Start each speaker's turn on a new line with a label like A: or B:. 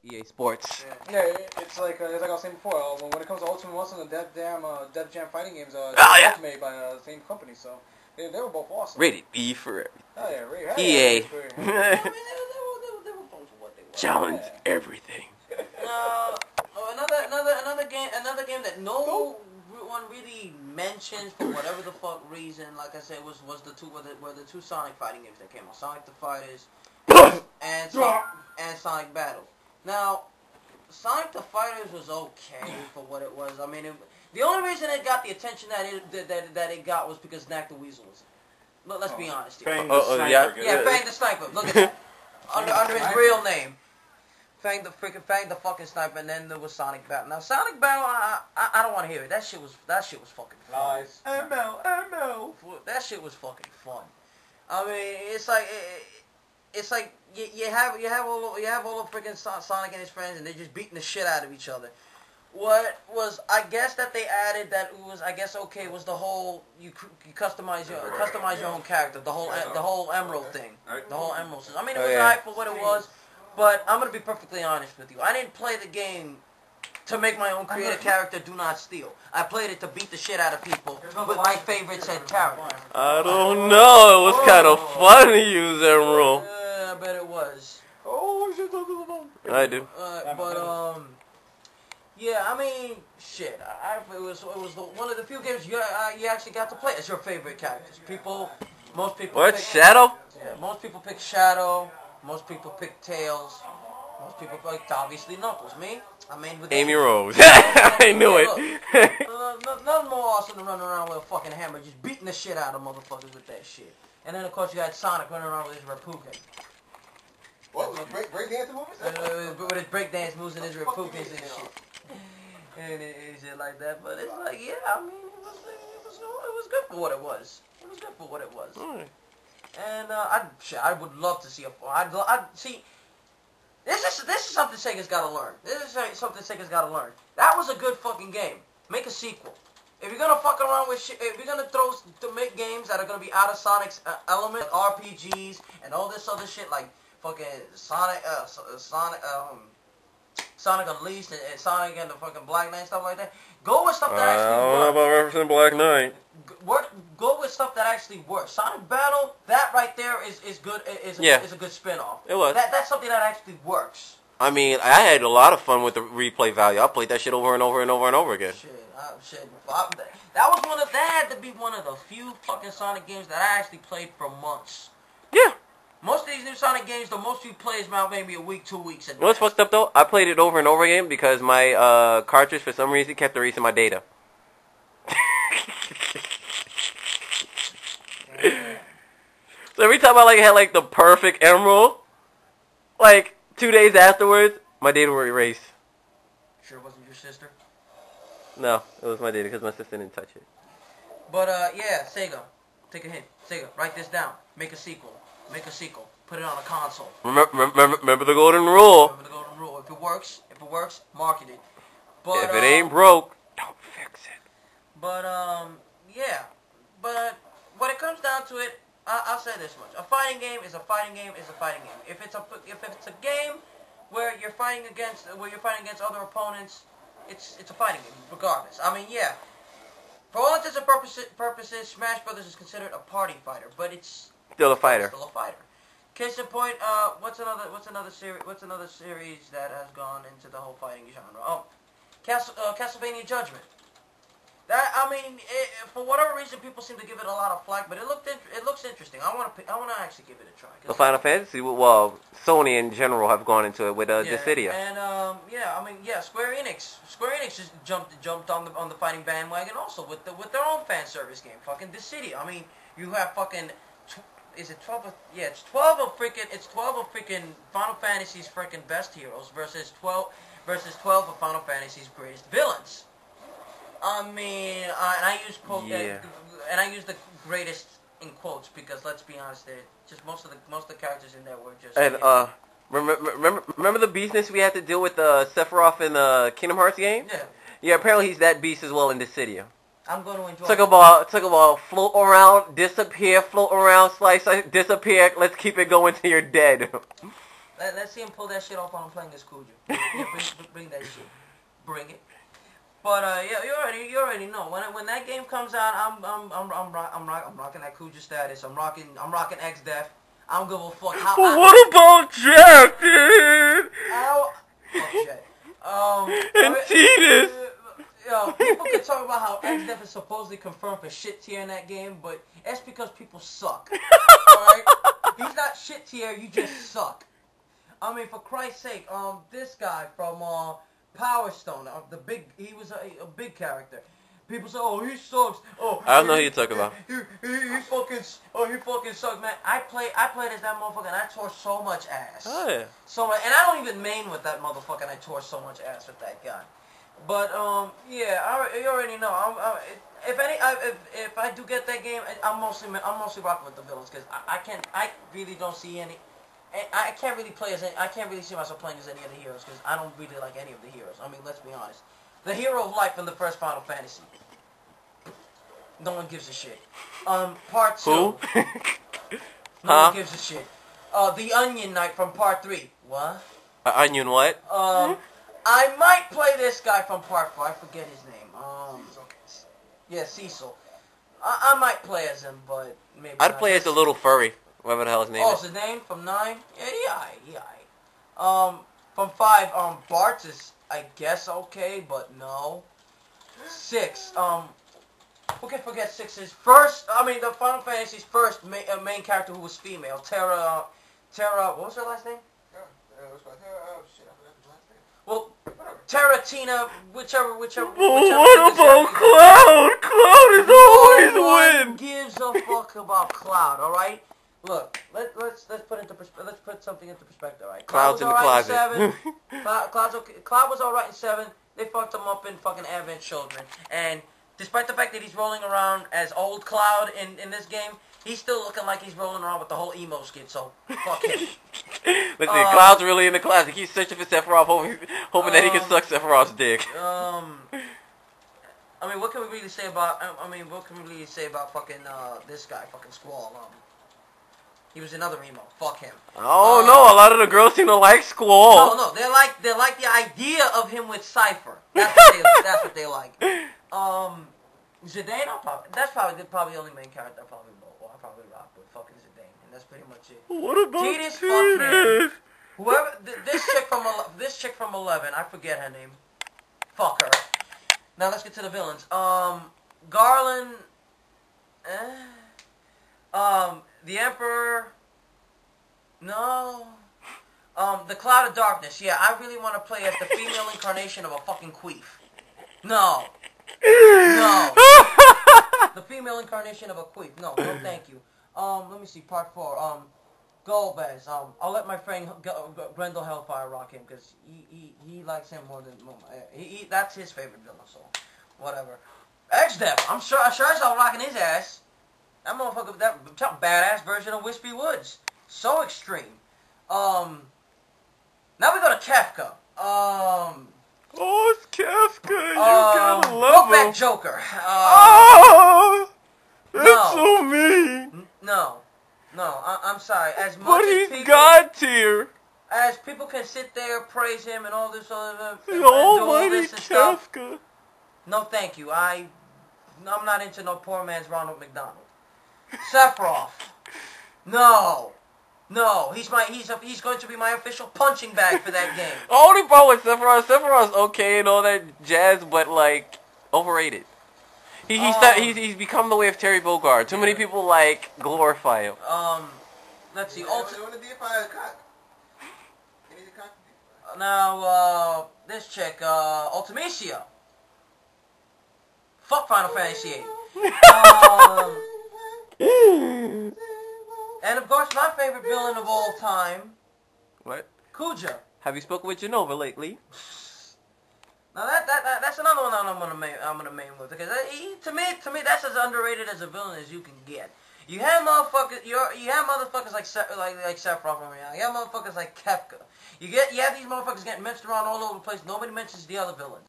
A: EA Sports.
B: Yeah, it's like I was saying before. When it comes to Ultimate Muscle and Def Jam fighting games,
A: yeah.
B: both made by the same company, so they were both awesome.
A: Rated E for everything.
B: Oh yeah, rated
A: EA.
B: For,
C: I mean, they were both what they were.
A: Challenge everything.
C: Another game that no one really mentioned for whatever the fuck reason. Like I said, was the two Sonic fighting games that came out: Sonic the Fighters and Sonic Battle. Now, Sonic the Fighters was okay for what it was. I mean, the only reason it got the attention that it got was because Knack the Weasel was in it. Let's be honest here.
D: Fang the Sniper.
C: Yeah, Fang the Sniper. Look at that. under his real name. Fang the fucking Sniper, and then there was Sonic Battle. Now, Sonic Battle, I don't want to hear it. That shit was fucking fun.
B: Nice.
C: ML. That shit was fucking fun. I mean, it's like you have all the freaking Sonic and his friends, and they're just beating the shit out of each other. What was, I guess, that they added that was, I guess, okay, was the whole you customize your own character, the whole Emerald thing, the whole Emerald system. I mean, it was alright for what it was, but I'm gonna be perfectly honest with you. I didn't play the game to make my own creative character do not steal. I played it to beat the shit out of people with my favorite said character.
A: I don't know. It was kind of fun to use Emerald.
C: I bet it was.
B: Oh, shit, talking about.
A: I do.
C: Yeah, I mean, shit. It was one of the few games you actually got to play as your favorite characters. Most people.
A: What?
C: Pick,
A: Shadow?
C: Yeah, most people pick Shadow. Most people pick Tails. Most people picked obviously Knuckles. Me, I mean with
A: Amy Rose. I knew it.
C: Nothing more awesome than running around with a fucking hammer, just beating the shit out of motherfuckers with that shit. And then of course you had Sonic running around with his Reppuken.
B: What? Breakdancing movies?
C: With his breakdance moves and his Reppukens and shit. And shit like that. But it's like, yeah, I mean, it was good for what it was. It was good for what it was. And I would love to see I'd see. This is something Sega's got to learn. This is something Sega's got to learn. That was a good fucking game. Make a sequel. If you're gonna fuck around with shit, if you're gonna make games that are gonna be out of Sonic's element, like RPGs and all this other shit, like fucking Sonic Unleashed and Sonic and the fucking Black Knight, stuff like that. Go with stuff that actually works.
A: I don't know about referencing Black Knight.
C: Go with stuff that actually works. Sonic Battle, that right there is good. Is a good spin-off.
A: It was.
C: That's something that actually works.
A: I mean, I had a lot of fun with the replay value. I played that shit over and over and over and over again. That
C: had to be one of the few fucking Sonic games that I actually played for months.
A: Yeah.
C: Most of these new Sonic games, the most you play is about maybe a week, 2 weeks.
A: You know what's fucked up though? I played it over and over again because my cartridge, for some reason, kept erasing my data. So every time I had the perfect emerald, 2 days afterwards, my data were erased.
C: Sure it wasn't your sister?
A: No, it was my data because my sister didn't touch it.
C: But yeah, Sega, take a hint. Sega, write this down. Make a sequel. Put it on a console.
A: Remember the golden rule.
C: Remember the golden rule. If it works, market it. But
A: if it ain't broke, don't fix it.
C: But yeah. But when it comes down to it, I'll say this much: a fighting game is a fighting game is a fighting game. If it's a game where you're fighting against other opponents, it's a fighting game regardless. I mean, yeah. For all intents and purposes, Smash Brothers is considered a party fighter, but it's
A: still a fighter.
C: Case in point, what's another series that has gone into the whole fighting genre? Oh, Castlevania Judgment. That, I mean, for whatever reason, people seem to give it a lot of flack, but it looks interesting. I want to actually give it a try.
A: The Final Fantasy, well, Sony in general have gone into it with Dissidia.
C: And yeah, I mean, yeah, Square Enix just jumped on the fighting bandwagon also with their own fan service game, fucking Dissidia. I mean, you have fucking. Is it 12 of, yeah, it's 12 of freaking Final Fantasy's freaking best heroes versus 12 of Final Fantasy's greatest villains. I mean, and I use and I use the greatest in quotes because let's be honest, just most of the characters in there were just.
A: And remember the beastness we had to deal with Sephiroth in the Kingdom Hearts game?
C: Yeah.
A: Yeah, apparently he's that beast as well in Dissidia.
C: I'm going to enjoy.
A: Took about float around, disappear, float around, slice, disappear. Let's keep it going till you're dead.
C: Let's see him pull that shit off while I'm playing this Kuja. Yeah, bring that shit. Bring it. But yeah, you already know when that game comes out, I'm rocking that Kuja status. I'm rocking X-Def. I don't give a fuck how.
A: But what about Jack, dude?
C: Fuck Jack.
A: And Titus.
C: People can talk about how X-Def is supposedly confirmed for shit tier in that game, but that's because people suck. Alright? He's not shit tier, you just suck. I mean, for Christ's sake, this guy from Power Stone, he was a big character. People say, oh, he sucks. Oh,
A: I don't know who you're talking about.
C: He fucking sucks, man. I played as that motherfucker, and I tore so much ass.
A: Oh yeah.
C: So much, and I don't even main with that motherfucker, and I tore so much ass with that guy. But yeah, you already know. If I do get that game, I'm mostly rocking with the villains because I really don't see any. I can't really see myself playing as any of the heroes because I don't really like any of the heroes. I mean, let's be honest. The hero of life in the first Final Fantasy. No one gives a shit. Part 2.
A: Who?
C: No one gives a shit. The Onion Knight from Part 3. What?
A: Onion what?
C: I might play this guy from Part 4. I forget his name. Yeah, Cecil. I might play as him, but maybe
A: I'd
C: not.
A: play as a little furry. Whatever the hell his name
C: Oh,
A: is.
C: it's his name from 9? Yeah. From 5, Bart's is, I guess, okay, but no. 6, who can forget 6's first, the Final Fantasy's first main character who was female, Terra, what was her last name? Well, Terra, Tina, whichever.
A: What about Cloud? Cloud is always win.
C: Gives a fuck about Cloud, all right? Look, let's put something into perspective, all right?
A: Cloud's in the closet.
C: Cloud was all right in 7. They fucked him up in fucking Advent Children, and despite the fact that he's rolling around as old Cloud in this game, he's still looking like he's rolling around with the whole emo skit, so fuck him.
A: Listen, Cloud's really in the closet. He's searching for Sephiroth, hoping that he can suck Sephiroth's dick.
C: I mean, what can we really say about? Fucking this guy, fucking Squall? He was another emo. Fuck him.
A: Oh no, a lot of the girls seem to like Squall.
C: No, they like the idea of him with Cypher. That's what they like. Zidane, that's probably the only main character I'll probably rock with. Fucking Zidane, and that's pretty much it.
A: What about
C: Titus?
A: Fuck him.
C: Whoever this chick from 11, I forget her name. Fuck her. Now let's get to the villains. Garland. The Emperor. No. The Cloud of Darkness. Yeah, I really want to play as the female incarnation of a fucking queef. No. No. The female incarnation of a queef. No, thank you. Let me see, Part 4. Golbez. I'll let my friend Grendel Hellfire rock him because he likes him more than that's his favorite villain. So whatever. X-Def. I'm sure as I'm rocking his ass. That motherfucker, that badass version of Wispy Woods. So extreme. Now we go to Kefka.
A: Oh, it's Kefka. You gotta love him.
C: Brokeback Joker.
A: Oh, that's so mean.
C: No, I'm sorry. As much
A: But
C: as
A: he's God tier.
C: As people can sit there, praise him, and all this other
A: The almighty Kefka.
C: No, thank you. I'm not into no poor man's Ronald McDonald. Sephiroth. No, he's going to be my official punching bag for that game.
A: Only problem with Sephiroth's okay and all that jazz, but like overrated. He's become the way of Terry Bogard. Too many people like glorify him.
C: Let's see. Now this chick, Ultimecia. Fuck Final Fantasy VIII. And of course, my favorite villain of all time.
A: What?
C: Kuja.
A: Have you spoken with Genova lately?
C: Now that's another one I'm gonna main with because to me that's as underrated as a villain as you can get. You have motherfuckers like Sephiroth. You have motherfuckers like Kefka. You have these motherfuckers getting mentioned around all over the place. Nobody mentions the other villains.